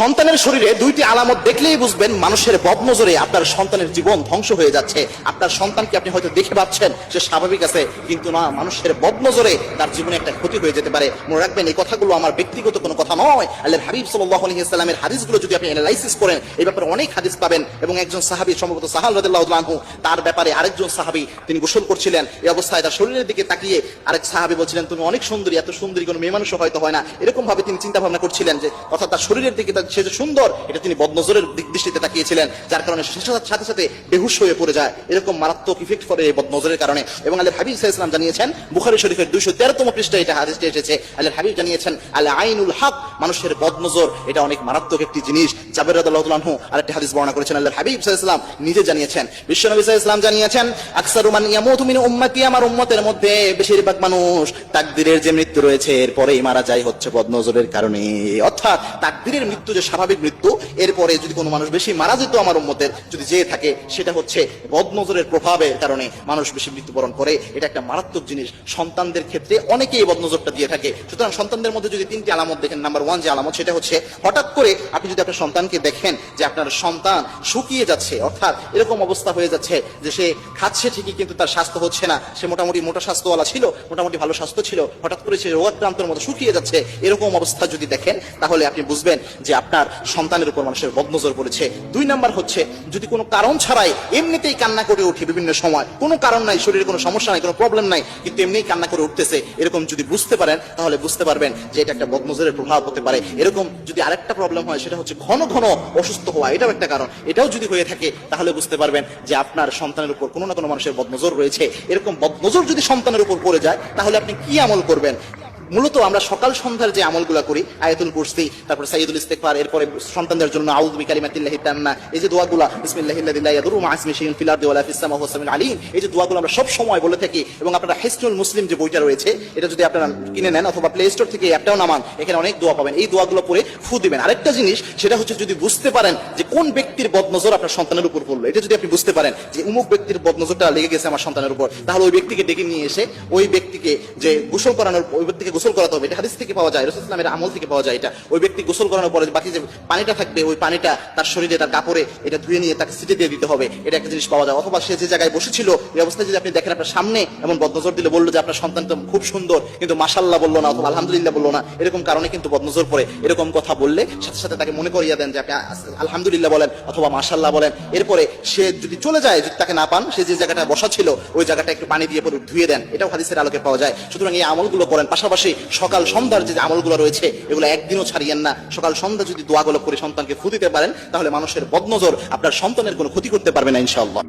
সন্তানের শরীরে দুইটি আলামত দেখলেই বুঝবেন মানুষের বদনজরে আপনার সন্তানের জীবন ধ্বংস হয়ে যাচ্ছে। আপনার সন্তানকে আপনি হয়তো দেখে পাচ্ছেন সে স্বাভাবিক আছে, কিন্তু না, মানুষের বদনজরে তার জীবনে একটা ক্ষতি হয়ে যেতে পারে। মনে রাখবেন, এই কথাগুলো আমার ব্যক্তিগত কোনো কথা নয়। আল্লাহর হাবিব সাল্লাল্লাহু আলাইহি ওয়াসাল্লামের হাদিসগুলো যদি আপনি অ্যানালাইসিস করেন, এই ব্যাপারে অনেক হাদিস পাবেন। এবং একজন সাহাবী, সম্ভবত সাহাল রাদিয়াল্লাহু তাআলা আনহু, তার ব্যাপারে আরেকজন সাহাবী তিনি গোসল করছিলেন। এই অবস্থায় তার শরীরের দিকে তাকিয়ে আরেক সাহাবী বলছিলেন, তুমি অনেক সুন্দরী, এত সুন্দরী কোনো মেয়ে মানুষও হয়তো হয় না। এরকম ভাবে তিনি চিন্তা ভাবনা করছিলেন যে অর্থাৎ তার শরীরের দিকে সে যে সুন্দর, এটা তিনি বদনজরের দৃষ্টিতে তাকিয়েছিলেন, যার কারণে সাথে সাথে বেহুশ হয়ে পড়ে যায়। এরকম মারাত্মক ইফেক্ট পড়ে এই বদনজরের কারণে। এবং আল্লাহর হাবিব সাল্লাল্লাহু আলাইহি ওয়াসাল্লাম জানিয়েছেন, বুখারী শরীফের 213তম পৃষ্ঠায় এটা হাদিসটি এসেছে। আল্লাহর হাবিব জানিয়েছেন, আল আইনুল হক, মানুষের বদনজর এটা অনেক মারাত্মক একটি জিনিস। জাবের রাদিয়াল্লাহু তাআলা আনহু আরেকটি হাদিস বর্ণনা করেছেন, আল্লাহর হাবিব সাল্লাল্লাহু আলাইহি ওয়াসাল্লাম নিজে জানিয়েছেন, বিশ্বনবী সাল্লাল্লাহু আলাইহি ওয়াসাল্লাম জানিয়েছেন, আকসারু মান ইয়ামুতু মিন উম্মতি, আমার উম্মতের মধ্যে বেশিরভাগ মানুষ তাকদীরের যে মৃত্যু রয়েছে এরপরেই মারা যায় হচ্ছে বদনজরের কারণে। অর্থাৎ তাকদীরের মৃত্যু যে স্বাভাবিক মৃত্যু, এরপরে যদি কোনো মানুষ বেশি মারা যেত আমার উম্মতের যদি যেয়ে থাকে, সেটা হচ্ছে বদনজরের প্রভাবের কারণে মানুষ বেশি মৃত্যুবরণ করে। এটা একটা মারাত্মক জিনিস। সন্তানদের ক্ষেত্রে অনেকেই বদনজরটা দিয়ে থাকে। সুতরাং সন্তানদের মধ্যে যদি তিনটি আলামত দেখেন, নাম্বার 1 যে আলামত, সেটা হচ্ছে হঠাৎ করে আপনি যদি আপনার সন্তানকে দেখেন যে আপনার সন্তান শুকিয়ে যাচ্ছে, অর্থাৎ এরকম অবস্থা হয়ে যাচ্ছে যে সে খাচ্ছে ঠিকই কিন্তু তার স্বাস্থ্য হচ্ছে না। সে মোটামুটি মোটা স্বাস্থ্যওয়ালা ছিল, মোটামুটি ভালো স্বাস্থ্য ছিল, হঠাৎ করে সে রোগাক্রান্তের মতো শুকিয়ে যাচ্ছে, এরকম অবস্থা যদি দেখেন, তাহলে আপনি বুঝবেন যে আপনার সন্তানের উপর মানুষের বদনজর পড়েছে। 2 নাম্বার হচ্ছে যদি কোনো কারণ ছাড়াই এমনিতেই কান্না করে ওঠে, বিভিন্ন সময় কোনো কারণ নাই, শরীরে কোনো সমস্যা নাই, কোনো প্রবলেম নাই, কিন্তু এমনিই কান্না করে উঠতেছে, এরকম যদি বুঝতে পারেন তাহলে বুঝতে পারবেন যে এটা একটা বদনজরের প্রভাব হতে পারে। এরকম যদি আরেকটা প্রবলেম হয়, সেটা হচ্ছে ঘন ঘন অসুস্থ হওয়া, এটাও একটা কারণ। এটাও যদি হয়ে থাকে তাহলে বুঝতে পারবেন যে আপনার সন্তানের উপর কোনো না কোনো মানুষের বদনজর রয়েছে। এরকম বদনজর যদি সন্তানের উপর পড়ে যায়, তাহলে আপনি কি আমল করবেন? মূলত আমরা সকাল সন্ধ্যার যে আমলগুলো করি, আয়াতুল কুরসি, তারপর সাইয়্যিদুল ইস্তিগফার, এরপরে সন্তানদের জন্য আউযু বিকালিমাতিল্লাহি তাম্মা, এই যে দোয়াগুলো, বিসমিল্লাহিল্লাযী লা ইয়াদুররু মা ইসমিহি শাইউন ফিল আরদি ওয়ালা ফিস সামা ওয়া হুয়াস সামিউল আলীম, এই যে দোয়াগুলো আমরা সব সময় বলে থাকি। এবং আপনারা হিসনুল মুসলিম যে বইটা রয়েছে, এটা যদি আপনারা কিনে নেন অথবা প্লে স্টোর থেকে অ্যাপটাও নামান, এখানে অনেক দোয়া পাবেন। এই দোয়াগুলো পড়ে ফু দিবেন। আরেকটা জিনিস, সেটা হচ্ছে যদি বুঝতে পারেন যে কোন ব্যক্তির বদনজর আপনার সন্তানের উপর পড়লো, এটা যদি আপনি বুঝতে পারেন যে অমুক ব্যক্তির বদনজরটা লেগে গেছে আমার সন্তানের উপর, তাহলে ওই ব্যক্তিকে ডেকে নিয়ে এসে ওই ব্যক্তিকে যে গোসল করানোর, ওই ব্যক্তিকে গোসল করাতে হবে। এটা হাদিস থেকে পাওয়া যায়, রাসূলুল্লাহ সাল্লাল্লাহু আলাইহি ওয়াসাল্লামের আমল থেকে পাওয়া যায়। এটা ওই ব্যক্তি গোসল করানোর পরে বাকি যে পানিটা থাকবে, ওই পানিটা তার শরীরে, তার কাপড়ে এটা ধুয়ে নিয়ে তাকে ছিটে দিয়ে দিতে হবে। এটা একটা জিনিস পাওয়া যায়। অথবা সে যে জায়গায় বসেছিল, এই অবস্থায় যদি আপনি দেখেন আপনার সামনে এমন বদনজর দিলে, বললো যে আপনার সন্তান তো খুব সুন্দর, কিন্তু মাশাআল্লাহ বললো না অথবা আলহামদুলিল্লাহ বললো না, এরকম কারণে কিন্তু বদনজর পড়ে। এরকম কথা বললে সাথে সাথে তাকে মনে করিয়ে দেন যে আপনি আলহামদুলিল্লাহ বলেন অথবা মাশাআল্লাহ বলেন। এরপরে সে যদি চলে যায়, যদি তাকে না পান, সে যে জায়গাটা বসা ছিল ওই জায়গাটা একটু পানি দিয়ে পরে ধুয়ে দেন। এটাও হাদিসের আলোকে পাওয়া যায়। সুতরাং এই আমলগুলো করেন। পাশাপাশি সকাল সন্ধ্যার যে আমলগুলো রয়েছে, এগুলো একদিনও ছাড়িয়েন না। সকাল সন্ধ্যা যদি দোয়াগুলো করে সন্তানকে ফু দিতে পারেন, তাহলে মানুষের বদনজর আপনার সন্তানের কোনো ক্ষতি করতে পারবে না ইনশাআল্লাহ।